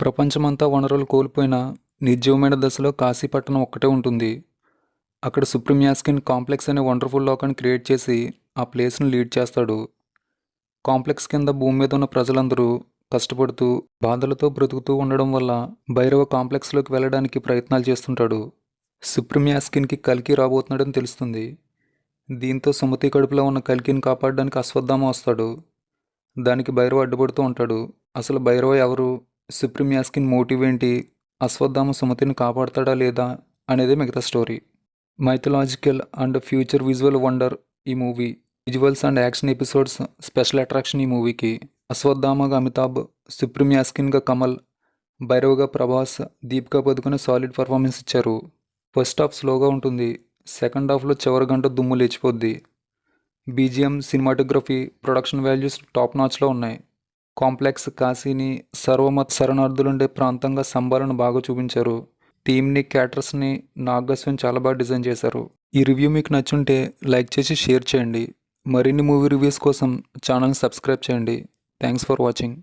ప్రపంచమంతా వనరులు కోల్పోయిన నిర్జీవమైన దశలో కాశీపట్టణం ఒక్కటే ఉంటుంది. అక్కడ సుప్రీం యాస్కిన్ కాంప్లెక్స్ అనే వండర్ఫుల్ లోకాన్ని క్రియేట్ చేసి ఆ ప్లేస్ను లీడ్ చేస్తాడు. కాంప్లెక్స్ కింద భూమి మీద ఉన్న ప్రజలందరూ కష్టపడుతూ బాధలతో బ్రతుకుతూ ఉండడం వల్ల భైరవ కాంప్లెక్స్లోకి వెళ్ళడానికి ప్రయత్నాలు చేస్తుంటాడు. సుప్రీం యాస్కిన్కి కల్కి రాబోతున్నాడని తెలుస్తుంది. దీంతో సుమతి కడుపులో ఉన్న కల్కిని కాపాడడానికి అశ్వత్థామ వస్తాడు. దానికి భైరవ అడ్డుపడుతూ ఉంటాడు. అసలు భైరవ ఎవరు, సుప్రీం యాస్కిన్ మోటివ్ ఏంటి, అశ్వత్థామ సుమతిని కాపాడతాడా లేదా అనేది మిగతా story. Mythological and future visual wonder ఈ movie. Visuals and action episodes special attraction ఈ మూవీకి. అశ్వత్థామగా అమితాబ్, సుప్రీం యాస్కిన్గా కమల్, భైరవ్గా ప్రభాస్, దీపికా పదుకొనే సాలిడ్ పర్ఫార్మెన్స్ ఇచ్చారు. ఫస్ట్ హాఫ్ స్లోగా ఉంటుంది, సెకండ్ హాఫ్లో చివరి గంట దుమ్ము లేచిపోద్ది. BGM, cinematography, production values top నాచ్లో ఉన్నాయి. కాంప్లెక్స్ కాశీని సర్వమత శరణార్థులుండే ప్రాంతంగా సంబాలను బాగా చూపించారు. థీమ్ని, క్యారెక్టర్స్ని నాగ్ అశ్విన్ చాలా బాగా డిజైన్ చేశారు. ఈ రివ్యూ మీకు నచ్చుంటే లైక్ చేసి షేర్ చేయండి. మరిన్ని మూవీ రివ్యూస్ కోసం ఛానల్ని సబ్స్క్రైబ్ చేయండి. Thanks for watching.